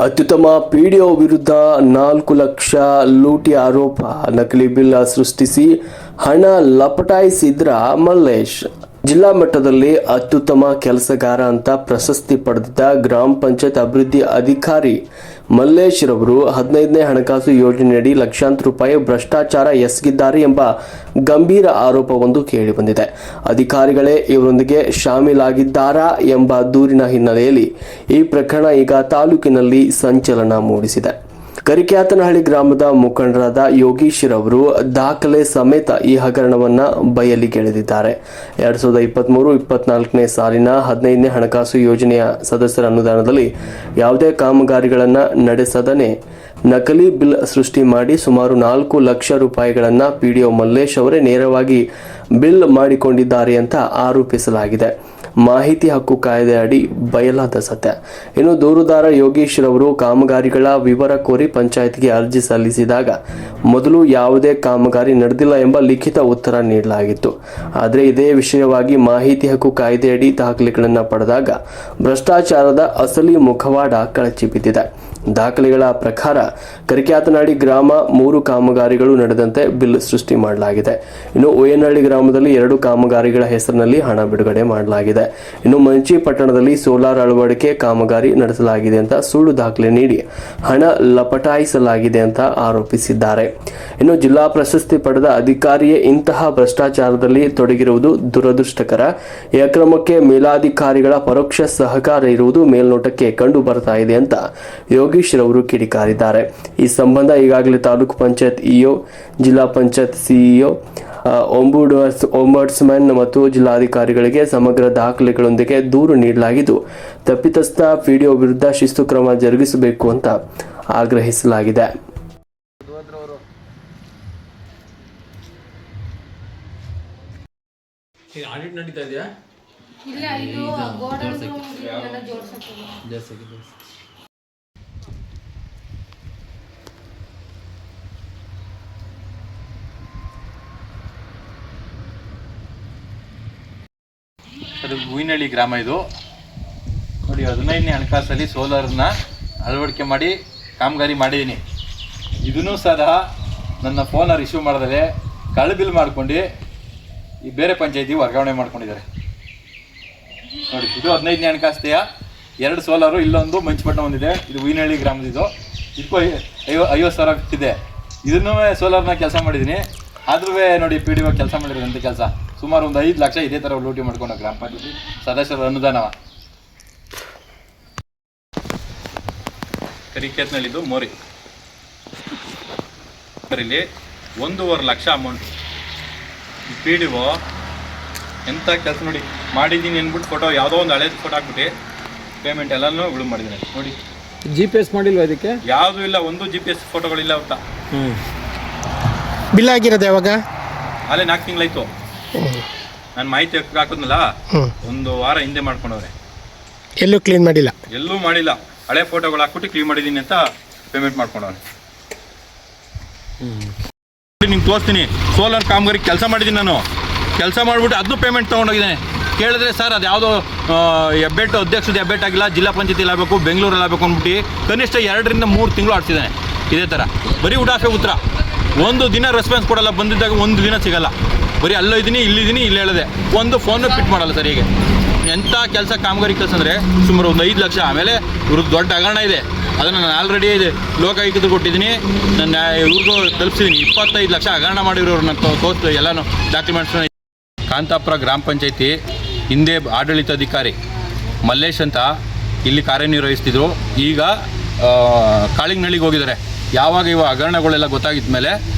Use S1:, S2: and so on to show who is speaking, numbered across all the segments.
S1: ಅತ್ಯುತ್ತಮ ಪಿಡಿಒ ವಿರುದ್ಧ 4 ಲಕ್ಷ ಲೂಟಿ ಆರೋಪ. ನಕಲಿ ಬಿಲ್ ಸೃಷ್ಟಿಸಿ ಹಣ ಲಪಟಾಯಿಸಿದ್ರ ಮಲ್ಲೇಶ್. ಜಿಲ್ಲಾ ಮಟ್ಟದಲ್ಲಿ ಅತ್ಯುತ್ತಮ ಕೆಲಸಗಾರ ಅಂತ ಪ್ರಶಸ್ತಿ ಪಡೆದಿದ್ದ ಗ್ರಾಮ ಪಂಚಾಯತ್ ಅಭಿವೃದ್ಧಿ ಅಧಿಕಾರಿ ಮಲ್ಲೇಶ್ ರವರು 15ನೇ ಹಣಕಾಸು ಯೋಜನೆಯಡಿ ಲಕ್ಷಾಂತರ ರೂಪಾಯಿ ಭ್ರಷ್ಟಾಚಾರ ಎಸಗಿದ್ದಾರೆ ಎಂಬ ಗಂಭೀರ ಆರೋಪವೊಂದು ಕೇಳಿಬಂದಿದೆ. ಅಧಿಕಾರಿಗಳೇ ಇವರೊಂದಿಗೆ ಶಾಮೀಲಾಗಿದ್ದಾರಾ ಎಂಬ ದೂರಿನ ಹಿನ್ನೆಲೆಯಲ್ಲಿ ಈ ಪ್ರಕರಣ ಈಗ ತಾಲೂಕಿನಲ್ಲಿ ಸಂಚಲನ ಮೂಡಿಸಿದೆ. ಕರಿಕ್ಯಾತನಹಳ್ಳಿ ಗ್ರಾಮದ ಮುಖಂಡರಾದ ಯೋಗೀಶ್ ರವರು ದಾಖಲೆ ಸಮೇತ ಈ ಹಗರಣವನ್ನು ಬಯಲಿಗೆಳೆದಿದ್ದಾರೆ. 2023-24ನೇ ಸಾಲಿನ 15ನೇ ಹಣಕಾಸು ಯೋಜನೆಯ ಸದಸ್ಯರ ಅನುದಾನದಲ್ಲಿ ಯಾವುದೇ ಕಾಮಗಾರಿಗಳನ್ನು ನಡೆಸದನೆ ನಕಲಿ ಬಿಲ್ ಸೃಷ್ಟಿ ಮಾಡಿ ಸುಮಾರು 4 ಲಕ್ಷ ರೂಪಾಯಿಗಳನ್ನು ಪಿಡಿಒ ಮಲ್ಲೇಶ್ ಅವರೇ ನೇರವಾಗಿ ಬಿಲ್ ಮಾಡಿಕೊಂಡಿದ್ದಾರೆ ಅಂತ ಆರೋಪಿಸಲಾಗಿದೆ. ಮಾಹಿತಿ ಹಕ್ಕು ಕಾಯ್ದೆ ಅಡಿ ಬಯಲಾದ ಸತ್ಯ. ಇನ್ನು ದೂರುದಾರ ಯೋಗೀಶ್ ರವರು ಕಾಮಗಾರಿಗಳ ವಿವರ ಕೋರಿ ಪಂಚಾಯತ್ಗೆ ಅರ್ಜಿ ಸಲ್ಲಿಸಿದಾಗ ಮೊದಲು ಯಾವುದೇ ಕಾಮಗಾರಿ ನಡೆದಿಲ್ಲ ಎಂಬ ಲಿಖಿತ ಉತ್ತರ ನೀಡಲಾಗಿತ್ತು. ಆದರೆ ಇದೇ ವಿಷಯವಾಗಿ ಮಾಹಿತಿ ಹಕ್ಕು ಕಾಯ್ದೆಯಡಿ ದಾಖಲೆಗಳನ್ನು ಪಡೆದಾಗ ಭ್ರಷ್ಟಾಚಾರದ ಅಸಲಿ ಮುಖವಾಡ ಕಳಚಿ ಬಿದ್ದಿದೆ. ದಾಖಲೆಗಳ ಪ್ರಕಾರ ಕರಿಕ್ಯಾತನಹಳ್ಳಿ ಗ್ರಾಮ 3 ಕಾಮಗಾರಿಗಳು ನಡೆದಂತೆ ಬಿಲ್ ಸೃಷ್ಟಿ ಮಾಡಲಾಗಿದೆ. ಇನ್ನು ಓಯನಹಳ್ಳಿ ಗ್ರಾಮದಲ್ಲಿ 2 ಕಾಮಗಾರಿಗಳ ಹೆಸರಿನಲ್ಲಿ ಹಣ ಬಿಡುಗಡೆ ಮಾಡಲಾಗಿದೆ. ಇನ್ನು ಮಂಚಿ ಪಟ್ಟಣದಲ್ಲಿ ಸೋಲಾರ್ ಅಳವಡಿಕೆ ಕಾಮಗಾರಿ ನಡೆಸಲಾಗಿದೆ ಅಂತ ಸುಳ್ಳು ದಾಖಲೆ ನೀಡಿ ಹಣ ಲಪಟಾಯಿಸಲಾಗಿದೆ ಅಂತ ಆರೋಪಿಸಿದ್ದಾರೆ. ಇನ್ನು ಜಿಲ್ಲಾ ಪ್ರಶಸ್ತಿ ಪಡೆದ ಅಧಿಕಾರಿಯೇ ಇಂತಹ ಭ್ರಷ್ಟಾಚಾರದಲ್ಲಿ ತೊಡಗಿರುವುದು ದುರದೃಷ್ಟಕರ. ಈ ಅಕ್ರಮಕ್ಕೆ ಮೇಲಾಧಿಕಾರಿಗಳ ಪರೋಕ್ಷ ಸಹಕಾರ ಇರುವುದು ಮೇಲ್ನೋಟಕ್ಕೆ ಕಂಡು ಬರ್ತಾ ಇದೆ ಅಂತ ಯೋಗೀಶ್ ರವರು ಕಿಡಿಕಾರಿದ್ದಾರೆ. ಈ ಸಂಬಂಧ ಈಗಾಗಲೇ ತಾಲೂಕು ಪಂಚಾಯತ್ ಇಒ, ಜಿಲ್ಲಾ ಪಂಚಾಯತ್ ಸಿಇಒ, ಒಂಬಡ್ಸ್ಮನ್ ಮತ್ತು ಜಿಲ್ಲಾಧಿಕಾರಿಗಳಿಗೆ ಸಮಗ್ರ ದಾಖಲೆಗಳೊಂದಿಗೆ ದೂರು ನೀಡಲಾಗಿದ್ದು, ತಪ್ಪಿತಸ್ಥ ಪಿಡಿಒ ವಿರುದ್ಧ ಶಿಸ್ತು ಕ್ರಮ ಜರುಗಿಸಬೇಕು ಅಂತ ಆಗ್ರಹಿಸಲಾಗಿದೆ.
S2: ಆಡಿಟ್ ನಡೀತಾ ಇದೆಯಾ?
S3: ಇಲ್ಲ, ಇದು ಗೋಡನ್ ಎಲ್ಲ ಜೋಡಿಸಕ್ಕೆ.
S4: ಅದು ಹೂವಿನಹಳ್ಳಿ ಗ್ರಾಮ. ಇದು ನೋಡಿ, 15ನೇ ಹಣಕಾಸಲ್ಲಿ ಸೋಲಾರನ್ನ ಅಳವಡಿಕೆ ಮಾಡಿ ಕಾಮಗಾರಿ ಮಾಡಿದ್ದೀನಿ. ಇದನ್ನು ಸಹ ನನ್ನ ಫೋನ ರಿಸೀವ್ ಮಾಡಿದರೆ ಕಳ್ಳ ಬಿಲ್ ಮಾಡ್ಕೊಂಡು ಈ ಬೇರೆ ಪಂಚಾಯತಿಗೆ ವರ್ಗಾವಣೆ ಮಾಡ್ಕೊಂಡಿದ್ದಾರೆ. ನೋಡಿ, ಇದು 15ನೇ ಹಣಕಾಸ್ತೆಯ 2 ಸೋಲಾರು, ಇಲ್ಲೊಂದು ಮಂಚಪಟ್ಟಣ ಒಂದಿದೆ. ಇದು ಹೂವಿನಹಳ್ಳಿ ಗ್ರಾಮದಿದು. ಇದಕ್ಕೂ 50,000 ಬಿಟ್ಟಿದೆ. ಇದನ್ನೂ ಸೋಲಾರ್ನ ಕೆಲಸ ಮಾಡಿದ್ದೀನಿ. ಆದ್ರೂ ನೋಡಿ, ಪಿಡಿಒ ಕೆಲಸ ಮಾಡಿರೋಂಥ ಕೆಲಸ ಸುಮಾರು ಒಂದು 5 ಲಕ್ಷ ಇದೇ ಥರ ಲೂಟಿ ಮಾಡ್ಕೊಂಡು ಗ್ರಾಮ ಪಂಚಾಯತಿ ಸದಸ್ಯರ ಅನುದಾನವ. ಕರಿಕ್ಯಾತನಹಳ್ಳಿದು ಮೋರಿ ಇಲ್ಲಿ 1.5 ಲಕ್ಷ ಅಮೌಂಟ್. ಪಿಡಿಒ ಎಂಥ ಕೆಲಸ ನೋಡಿ ಮಾಡಿದ್ದೀನಿ ಅಂದ್ಬಿಟ್ಟು ಫೋಟೋ ಯಾವುದೋ ಒಂದು ಹಳೇದು ಫೋಟೋ ಹಾಕ್ಬಿಟ್ಟು ಪೇಮೆಂಟ್ ಎಲ್ಲನೂ ಉಳು ಮಾಡಿದ್ದೀನಿ. ನೋಡಿ,
S2: GPS ಮಾಡಿಲ್ವಾ ಇದಕ್ಕೆ?
S4: ಯಾವುದೂ ಇಲ್ಲ, ಒಂದು GPS ಫೋಟೋಗಳಿಲ್ಲ ಅಂತ.
S5: ಬಿಲ್ ಆಗಿರೋದು ಯಾವಾಗ?
S4: ಅಲ್ಲೇ 4 ತಿಂಗಳಾಯ್ತು. ನಾನು ಮಾಹಿತಿ ಹಾಕಿದ್ನಲ್ಲ, 1 ವಾರ ಹಿಂದೆ ಮಾಡ್ಕೊಂಡವ್ರೆ.
S5: ಎಲ್ಲೂ ಕ್ಲೀನ್ ಮಾಡಿಲ್ಲ?
S4: ಎಲ್ಲೂ ಮಾಡಿಲ್ಲ. ಹಳೆ ಫೋಟೋಗಳು ಹಾಕ್ಬಿಟ್ಟು ಕ್ಲೀನ್ ಮಾಡಿದ್ದೀನಿ ಅಂತ ಪೇಮೆಂಟ್ ಮಾಡ್ಕೊಂಡವ್ರೆ. ನಿಮ್ಗೆ ತೋರಿಸ್ತೀನಿ. ಸೋಲಾರ್ ಕಾಮಗಾರಿ ಕೆಲಸ ಮಾಡಿದ್ದೀನಿ ನಾನು. ಕೆಲಸ ಮಾಡಿಬಿಟ್ಟು ಅದನ್ನು ಪೇಮೆಂಟ್ ತೊಗೊಂಡೋಗಿದ್ದೇನೆ. ಕೇಳಿದ್ರೆ ಸರ್ ಅದು ಯಾವುದೋ ಹೆಬ್ಬೆಟ್ಟು ಅಧ್ಯಕ್ಷದ ಹೆಬ್ಬೆಟ್ಟು ಆಗಿಲ್ಲ, ಜಿಲ್ಲಾ ಪಂಚಾಯತಿಲಿ ಆಗಬೇಕು, ಬೆಂಗಳೂರಲ್ಲಿ ಆಗಬೇಕು ಅಂದ್ಬಿಟ್ಟು ಕನಿಷ್ಠ 2 ರಿಂದ 3 ತಿಂಗಳು ಆಡ್ತಿದ್ದಾನೆ ಇದೇ ಥರ. ಬರೀ ಉಡಾಫೆ ಉತ್ತರ. ಒಂದು ದಿನ ರೆಸ್ಪಾನ್ಸ್ ಕೊಡಲ್ಲ. ಬಂದಿದ್ದಾಗ ಒಂದು ದಿನ ಸಿಗಲ್ಲ. ಬರೀ ಅಲ್ಲೋ ಇದ್ದೀನಿ, ಇಲ್ಲಿದ್ದೀನಿ, ಇಲ್ಲಿ ಹೇಳಿದೆ. ಒಂದು ಫೋನು ಪಿಟ್ ಮಾಡಲ್ಲ ಸರ್. ಹೀಗೆ ಎಂಥ ಕೆಲಸ ಕಾಮಗಾರಿ ಕೆಲಸ ಅಂದರೆ ಸುಮಾರು ಒಂದು 5 ಲಕ್ಷ. ಆಮೇಲೆ ಇವ್ರದ್ದು ದೊಡ್ಡ ಹಗರಣ ಇದೆ. ಅದನ್ನು ನಾನು ಆಲ್ರೆಡಿ ಲೋಕಾಯುಕ್ತರು ಕೊಟ್ಟಿದ್ದೀನಿ. ನನ್ನ ಇವ್ರಿಗೂ ತಲುಪಿಸಿದ್ದೀನಿ. 25 ಲಕ್ಷ ಹಗರಣ ಮಾಡಿರೋರು ನಾನು ತೋರಿಸ್ತು ಎಲ್ಲನೂ ಡಾಕ್ಯುಮೆಂಟ್ಸ್. ಕಾಂತಾಪುರ ಗ್ರಾಮ ಪಂಚಾಯತಿ ಹಿಂದೆ ಆಡಳಿತಾಧಿಕಾರಿ ಮಲ್ಲೇಶ್ ಅಂತ ಇಲ್ಲಿ ಕಾರ್ಯನಿರ್ವಹಿಸ್ತಿದ್ರು. ಈಗ ಕಾಳಿಂಗನಹಳ್ಳಿಗೆ ಹೋಗಿದ್ದಾರೆ. ಯಾವಾಗ ಇವ ಹಗರಣಗಳೆಲ್ಲ ಗೊತ್ತಾಗಿದ್ದ ಮೇಲೆ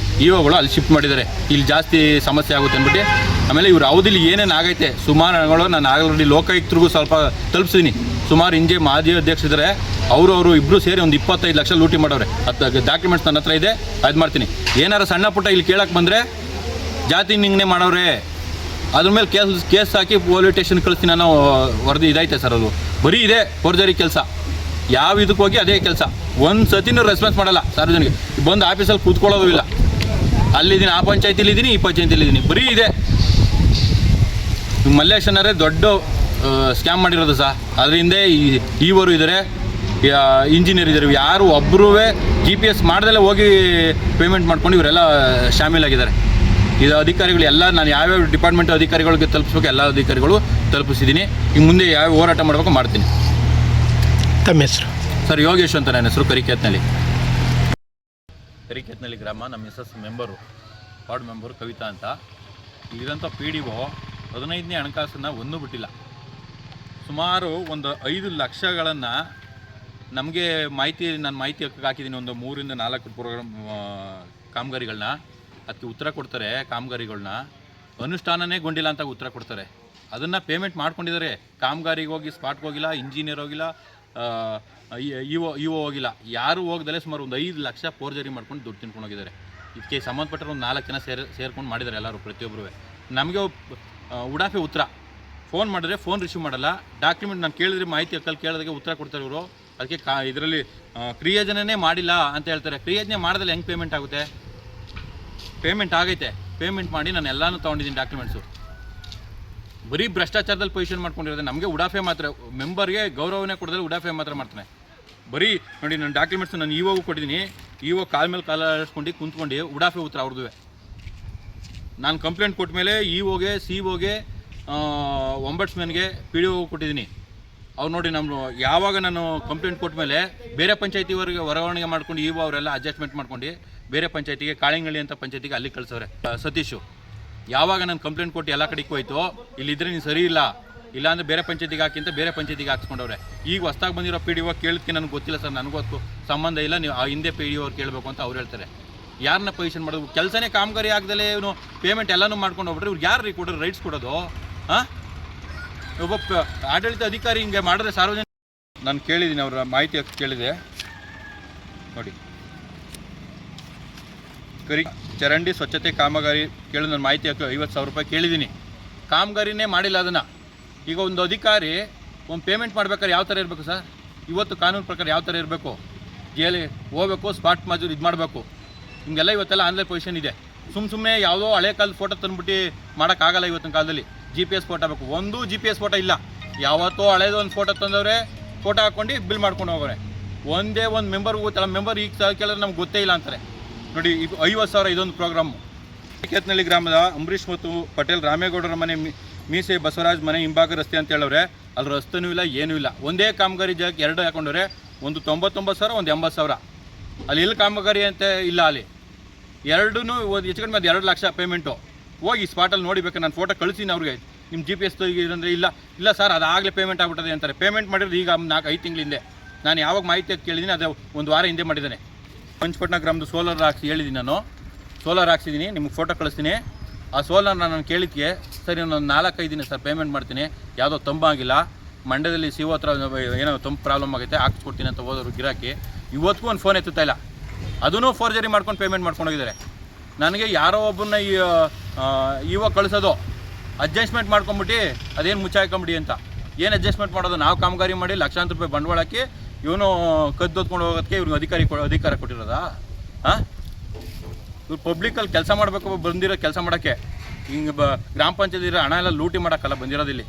S4: ಇವುಗಳು ಅಲ್ಲಿ ಶಿಫ್ಟ್ ಮಾಡಿದ್ದಾರೆ. ಇಲ್ಲಿ ಜಾಸ್ತಿ ಸಮಸ್ಯೆ ಆಗುತ್ತೆ ಅಂದ್ಬಿಟ್ಟು. ಆಮೇಲೆ ಇವ್ರು ಅವಧಿಲಿ ಏನೇನು ಆಗೈತೆ ಸುಮಾರು ಹಣಗಳು ನಾನು ಆಲ್ರೆಡಿ ಲೋಕಾಯುಕ್ತರಿಗೂ ಸ್ವಲ್ಪ ತಲುಪಿಸಿದ್ದೀನಿ. ಸುಮಾರು ಹಿಂದೆ ಮಾಜಿ ಅಧ್ಯಕ್ಷರಿದ್ದಾರೆ. ಅವರು ಇಬ್ಬರು ಸೇರಿ ಒಂದು 25 ಲಕ್ಷ ಲೂಟಿ ಮಾಡೋರೆ. ಅದು ಡಾಕ್ಯುಮೆಂಟ್ಸ್ ನನ್ನ ಹತ್ರ ಇದೆ, ಅದು ಮಾಡ್ತೀನಿ. ಏನಾರು ಸಣ್ಣ ಪುಟ್ಟ ಇಲ್ಲಿ ಕೇಳಕ್ಕೆ ಬಂದರೆ ಜಾತಿ ನಿಂಗನೆ ಮಾಡೋರೆ, ಅದ್ರ ಮೇಲೆ ಕೇಸ್ ಹಾಕಿ ಪೊಲೀಸ್ ಸ್ಟೇಷನ್ ಕಳಿಸ್ತೀನಿ ಅನ್ನೋ ವರದಿ ಇದೈತೆ ಸರ್. ಅದು ಬರೀ ಇದೆ ಫೋರ್ಜರಿ ಕೆಲಸ. ಯಾವ ಇದಕ್ಕೆ ಹೋಗಿ ಅದೇ ಕೆಲಸ. ಒಂದು ಸತಿನೂ ರೆಸ್ಪಾನ್ಸ್ ಮಾಡಲ್ಲ. ಸಾರ್ವಜನಿಕ ಬಂದು ಆಫೀಸಲ್ಲಿ ಕೂತ್ಕೊಳ್ಳೋದು ಇಲ್ಲ. ಅಲ್ಲಿದ್ದೀನಿ, ಆ ಪಂಚಾಯತಿಲಿದ್ದೀನಿ, ಈ ಪಂಚಾಯತಿಲಿದ್ದೀನಿ, ಬರೀ ಇದೆ. ಮಲ್ಲೇಶ್ ಅನ್ನೋರೇ ದೊಡ್ಡ ಸ್ಕ್ಯಾಮ್ ಮಾಡಿರೋದು ಸಹ. ಅದರಿಂದ ಈವರು ಇದ್ದಾರೆ. ಇಂಜಿನಿಯರ್ ಇದ್ದಾರೆ, ಯಾರು ಒಬ್ಬರೂ GPS ಮಾಡ್ದಲ್ಲೇ ಹೋಗಿ ಪೇಮೆಂಟ್ ಮಾಡ್ಕೊಂಡು ಇವರೆಲ್ಲ ಶಾಮೀಲಾಗಿದ್ದಾರೆ. ಇದು ಅಧಿಕಾರಿಗಳು ಎಲ್ಲ ನಾನು ಯಾವ್ಯಾವ ಡಿಪಾರ್ಟ್ಮೆಂಟ್ ಅಧಿಕಾರಿಗಳಿಗೆ ತಲುಪಿಸ್ಬೇಕು ಎಲ್ಲ ಅಧಿಕಾರಿಗಳು ತಲುಪಿಸಿದ್ದೀನಿ. ಈಗ ಮುಂದೆ ಯಾವ ಹೋರಾಟ ಮಾಡಬೇಕು ಮಾಡ್ತೀನಿ.
S5: ತಮ್ಮ ಹೆಸರು?
S4: ಸರ್ ಯೋಗೇಶ್ ಅಂತ ನನ್ನ ಹೆಸರು. ಕರಿಕೇತ್ನಳ್ಳಿ ಗ್ರಾಮ. ನಮ್ಮ Mrs member, ward member Kavitha ಅಂತ. ಇಲ್ಲಿರೋಂಥ PDO 15ನೇ ಹಣಕಾಸನ್ನು ಒಂದೂ ಬಿಟ್ಟಿಲ್ಲ. ಸುಮಾರು ಒಂದು 5 ಲಕ್ಷಗಳನ್ನು ನಮಗೆ ನಾನು ಮಾಹಿತಿ ಹಾಕಿದ್ದೀನಿ. ಒಂದು 3 ಇಂದ 4 ಪ್ರೋಗ್ರಾಮ್ ಕಾಮಗಾರಿಗಳನ್ನ ಅದಕ್ಕೆ ಉತ್ತರ ಕೊಡ್ತಾರೆ. ಕಾಮಗಾರಿಗಳನ್ನ ಅನುಷ್ಠಾನನೇ ಗೊಂಡಿಲ್ಲ ಅಂತ ಉತ್ತರ ಕೊಡ್ತಾರೆ. ಅದನ್ನು ಪೇಮೆಂಟ್ ಮಾಡ್ಕೊಂಡಿದ್ದಾರೆ. ಕಾಮಗಾರಿಗೆ ಹೋಗಿ ಸ್ಪಾಟ್ಗೆ ಹೋಗಿಲ್ಲ, ಇಂಜಿನಿಯರ್ ಹೋಗಿಲ್ಲ, ಇಒ ಹೋಗಿಲ್ಲ, ಯಾರೂ ಹೋಗ್ದಲ್ಲೇ ಸುಮಾರು ಒಂದು 5 ಲಕ್ಷ ಫೋರ್ಜರಿ ಮಾಡ್ಕೊಂಡು ದುಡ್ಡು ತಿನ್ಕೊಂಡು ಹೋಗಿದ್ದಾರೆ. ಇದಕ್ಕೆ ಸಂಬಂಧಪಟ್ಟರೆ ಒಂದು 4 ಜನ ಸೇರ್ಕೊಂಡು ಮಾಡಿದ್ದಾರೆ ಎಲ್ಲರೂ, ಪ್ರತಿಯೊಬ್ಬರು. ನಮಗೆ ಉಡಾಫೆ ಉತ್ತರ. ಫೋನ್ ಮಾಡಿದ್ರೆ ಫೋನ್ ರಿಸೀವ್ ಮಾಡಲ್ಲ. ಡಾಕ್ಯುಮೆಂಟ್ ನಾನು ಕೇಳಿದ್ರೆ ಮಾಹಿತಿ ಹಕ್ಕಲ್ಲಿ ಕೇಳೋದಕ್ಕೆ ಉತ್ತರ ಕೊಡ್ತಾರೆ ಇವರು. ಅದಕ್ಕೆ ಇದರಲ್ಲಿ ಕ್ರಿಯೋಜನೆ ಮಾಡಿಲ್ಲ ಅಂತ ಹೇಳ್ತಾರೆ. ಕ್ರಿಯೋಜನೆ ಮಾಡಿದ್ರೆ ಹೆಂಗೆ ಪೇಮೆಂಟ್ ಆಗುತ್ತೆ? ಪೇಮೆಂಟ್ ಆಗೈತೆ, ಪೇಮೆಂಟ್ ಮಾಡಿ ನಾನು ಎಲ್ಲನೂ ತೊಗೊಂಡಿದ್ದೀನಿ ಡಾಕ್ಯುಮೆಂಟ್ಸು. ಬರೀ ಭ್ರಷ್ಟಾಚಾರದಲ್ಲಿ ಪೊಸಿಷನ್ ಮಾಡ್ಕೊಂಡಿರೋದು. ನಮಗೆ ಉಡಾಫೆ ಮಾತ್ರ, ಮೆಂಬರ್ಗೆ ಗೌರವನೇ ಕೊಡೋದ್ರೆ ಉಡಾಫೆ ಮಾತ್ರ ಮಾಡ್ತಾನೆ. ಬರೀ ನೋಡಿ ನನ್ನ ಡಾಕ್ಯುಮೆಂಟ್ಸ್ ನಾನು ಇವಾಗೂ ಕೊಟ್ಟಿದ್ದೀನಿ. ಇವಾಗ ಕಾಲ ಮೇಲೆ ಕಾಲ ಆಡಿಸ್ಕೊಂಡು ಕುಂತ್ಕೊಂಡು ಉಡಾಫೆ ಉತ್ತರ ಅವ್ರದ್ದು. ನಾನು ಕಂಪ್ಲೇಂಟ್ ಕೊಟ್ಟ ಮೇಲೆ ಇಒಗೆ, CO ಒಂಬಟ್ಸ್ಮನ್ಗೆ PDO ಕೊಟ್ಟಿದ್ದೀನಿ. ಅವ್ರು ನೋಡಿ ಯಾವಾಗ ನಾನು ಕಂಪ್ಲೇಂಟ್ ಕೊಟ್ಟ ಮೇಲೆ ಬೇರೆ ಪಂಚಾಯತಿವರೆಗೆ ಹೊರವಣಿಗೆ ಮಾಡ್ಕೊಂಡು ಇಒ ಅವರೆಲ್ಲ ಅಡ್ಜಸ್ಟ್ಮೆಂಟ್ ಮಾಡ್ಕೊಂಡು ಬೇರೆ ಪಂಚಾಯತಿಗೆ, ಕಾಳಿಂಗಳ್ಳಿ ಅಂತ ಪಂಚಾಯತಿಗೆ ಅಲ್ಲಿ ಕಳಿಸವ್ರೆ. ಸತೀಶು ಯಾವಾಗ ನಾನು ಕಂಪ್ಲೇಂಟ್ ಕೊಟ್ಟು ಎಲ್ಲ ಕಡೆಗೆ ಹೋಯ್ತು, ಇಲ್ಲಿದ್ದರೆ ನೀನು ಸರಿ ಇಲ್ಲ, ಇಲ್ಲಾಂದರೆ ಬೇರೆ ಪಂಚಾಯತಿಗೆ ಹಾಕಿಂತ ಬೇರೆ ಪಂಚಾಯತಿಗೆ ಹಾಕ್ಸ್ಕೊಂಡವ್ರೆ. ಈಗ ಹೊಸ್ದಾಗಿ ಬಂದಿರೋ PDO ಕೇಳೋದಕ್ಕೆ ನನಗೆ ಗೊತ್ತಿಲ್ಲ ಸರ್, ನನಗೊತ್ತು ಸಂಬಂಧ ಇಲ್ಲ, ನೀವು ಆ ಹಿಂದೆ PDO ಅವ್ರು ಕೇಳಬೇಕು ಅಂತ ಅವ್ರು ಹೇಳ್ತಾರೆ. ಯಾರನ್ನ ಪೊಸಿಷನ್ ಮಾಡೋದು? ಕೆಲಸನೇ ಕಾಮಗಾರಿ ಆಗದಲ್ಲೇ ಇವನು ಪೇಮೆಂಟ್ ಎಲ್ಲನೂ ಮಾಡ್ಕೊಂಡು ಹೋಗ್ಬಿಟ್ರೆ ಇವ್ರು ಯಾರು ಕೊಡೋದು ರೈಟ್ಸ್ ಕೊಡೋದು? ಹಾಂ, ಒಬ್ಬ ಆಡಳಿತ ಅಧಿಕಾರಿ ಹಿಂಗೆ ಮಾಡಿದ್ರೆ ಸಾರ್ವಜನಿಕ. ನಾನು ಕೇಳಿದ್ದೀನಿ, ಅವರ ಮಾಹಿತಿ ಕೇಳಿದೆ ನೋಡಿ. ಚರಂಡಿ ಸ್ವಚ್ಛತೆ ಕಾಮಗಾರಿ ಕೇಳಿದ ನನ್ನ ಮಾಹಿತಿ 50,000 ರೂಪಾಯಿ ಕೇಳಿದ್ದೀನಿ. ಕಾಮಗಾರಿನೇ ಮಾಡಿಲ್ಲ ಅದನ್ನು. ಈಗ ಒಂದು ಅಧಿಕಾರಿ ಒಂದು ಪೇಮೆಂಟ್ ಮಾಡ್ಬೇಕಾದ್ರೆ ಯಾವ ಥರ ಇರಬೇಕು ಸರ್? ಇವತ್ತು ಕಾನೂನು ಪ್ರಕಾರ ಯಾವ ಥರ ಇರಬೇಕು? ಜೈಲಿಗೆ ಹೋಗ್ಬೇಕು, ಸ್ಪಾಟ್ ಮಜೂರು ಇದು ಮಾಡಬೇಕು. ಹಿಂಗೆಲ್ಲ ಇವತ್ತೆಲ್ಲ ಆನ್ಲೈನ್ ಪೊಸಿಷನ್ ಇದೆ. ಸುಮ್ಮನೆ ಯಾವುದೋ ಹಳೆ ಕಾಲದ ಫೋಟೋ ತಂದುಬಿಟ್ಟು ಮಾಡೋಕ್ಕಾಗಲ್ಲ. ಇವತ್ತಿನ ಕಾಲದಲ್ಲಿ GPS ಫೋಟೋ ಬೇಕು. ಒಂದು GPS ಫೋಟೋ ಇಲ್ಲ. ಯಾವತ್ತೋ ಹಳೇದು ಒಂದು ಫೋಟೋ ತಂದವ್ರೆ, ಫೋಟೋ ಹಾಕ್ಕೊಂಡು ಬಿಲ್ ಮಾಡ್ಕೊಂಡು ಹೋಗೋರೆ. ಒಂದೇ ಒಂದು ಮೆಂಬರ್ಗೂ ಗೊತ್ತಲ್ಲ. ಮೆಂಬರ್ ಈಗ ಕೇಳಿದ್ರೆ ನಮ್ಗೆ ಗೊತ್ತೇ ಇಲ್ಲ ಅಂತಾರೆ ನೋಡಿ. ಈಗ 50,000 ಇದೊಂದು ಪ್ರೋಗ್ರಾಮು. ಕೇತ್ನಳ್ಳಿ ಗ್ರಾಮದ ಅಂಬರೀಷ್ ಮತ್ತು ಪಟೇಲ್ ರಾಮೇಗೌಡರ ಮನೆ ಮೀಸೆ ಬಸವರಾಜ್ ಮನೆ ಹಿಂಭಾಗ ರಸ್ತೆ ಅಂತ ಹೇಳವ್ರೆ. ಅಲ್ಲಿ ರಸ್ತೆನೂ ಇಲ್ಲ, ಏನೂ ಇಲ್ಲ. ಒಂದೇ ಕಾಮಗಾರಿ ಜಾಗಕ್ಕೆ 2 ಹಾಕೊಂಡವ್ರೆ. ಒಂದು 99,000, ಒಂದು 80,000. ಅಲ್ಲಿ ಎಲ್ಲಿ ಕಾಮಗಾರಿ ಅಂತ ಇಲ್ಲ. ಅಲ್ಲಿ ಎರಡೂ ಹೆಚ್ಚು ಕಡಿಮೆ 2 ಲಕ್ಷ ಪೇಮೆಂಟು. ಹೋಗಿ ಸ್ಪಾಟಲ್ಲಿ ನೋಡಿಬೇಕು. ನಾನು ಫೋಟೋ ಕಳಿಸಿನಿ ಅವ್ರಿಗೆ. ನಿಮ್ಮ GPS ಅಂದರೆ ಇಲ್ಲ ಸರ್, ಅದಾಗಲೇ ಪೇಮೆಂಟ್ ಆಗ್ಬಿಟ್ಟದೆ ಅಂತಾರೆ. ಪೇಮೆಂಟ್ ಮಾಡಿರೋದು ಈಗ 4-5 ತಿಂಗಳ ಹಿಂದೆ. ನಾನು ಯಾವಾಗ ಮಾಹಿತಿ ಕೇಳಿದ್ದೀನಿ ಅದು 1 ವಾರ ಹಿಂದೆ ಮಾಡಿದ್ದಾನೆ. ಪಂಚಪಟ್ಟಣ ಗ್ರಾಮದ ಸೋಲಾರ್ ಹೇಳಿದ್ದೀನಿ ನಾನು. ಸೋಲಾರ್ ಹಾಕ್ಸಿದ್ದೀನಿ, ನಿಮ್ಗೆ ಫೋಟೋ ಕಳಿಸ್ತೀನಿ. ಆ ಸೋಲಾರ್ ನಾನು ಕೇಳಿದ್ಕೆ ಸರಿ ಒಂದು 4-5 ದಿನ ಸರ್ ಪೇಮೆಂಟ್ ಮಾಡ್ತೀನಿ, ಯಾವುದೋ ತಂಬಾಗಿಲ್ಲ, ಮಂಡ್ಯದಲ್ಲಿ CO ಹತ್ರ ಏನೋ ತಂಪು ಪ್ರಾಬ್ಲಮ್ ಆಗೈತೆ, ಹಾಕ್ಸ್ಕೊಡ್ತೀನಿ ಅಂತ ಹೋದವರು ಗಿರಾಕಿ. ಇವತ್ತಿಗೂ ಒಂದು ಫೋನ್ ಎತ್ತುತ್ತಾ ಇಲ್ಲ. ಅದನ್ನು ಫೋರ್ಜರಿ ಮಾಡ್ಕೊಂಡು ಪೇಮೆಂಟ್ ಮಾಡ್ಕೊಂಡು ಹೋಗಿದ್ದಾರೆ. ನನಗೆ ಯಾರೋ ಒಬ್ಬನ್ನ ಇವಾಗ ಕಳಿಸೋದು ಅಡ್ಜಸ್ಟ್ಮೆಂಟ್ ಮಾಡ್ಕೊಂಬಿಟ್ಟು ಅದೇನು ಮುಚ್ಚಾಕೊಂಬಿಡಿ ಅಂತ. ಏನು ಅಡ್ಜಸ್ಟ್ಮೆಂಟ್ ಮಾಡೋದು? ನಾವು ಕಾಮಗಾರಿ ಮಾಡಿ ಲಕ್ಷಾಂತರ ರೂಪಾಯಿ ಬಂಡವಾಳ ಹಾಕಿ ಇವನು ಕದ್ದೊತ್ಕೊಂಡು ಹೋಗೋದಕ್ಕೆ ಇವ್ರಿಗೆ ಅಧಿಕಾರ ಕೊಟ್ಟಿರೋದಾ? ಹಾಂ, ಇವ್ರು ಪಬ್ಲಿಕಲ್ಲಿ ಕೆಲಸ ಮಾಡಬೇಕು ಬಂದಿರೋ ಕೆಲಸ ಮಾಡೋಕ್ಕೆ. ಹಿಂಗೆ ಗ್ರಾಮ ಪಂಚಾಯತ್ ಹಣ ಎಲ್ಲ ಲೂಟಿ ಮಾಡೋಕ್ಕಲ್ಲ ಬಂದಿರೋದಿಲ್ಲಿ.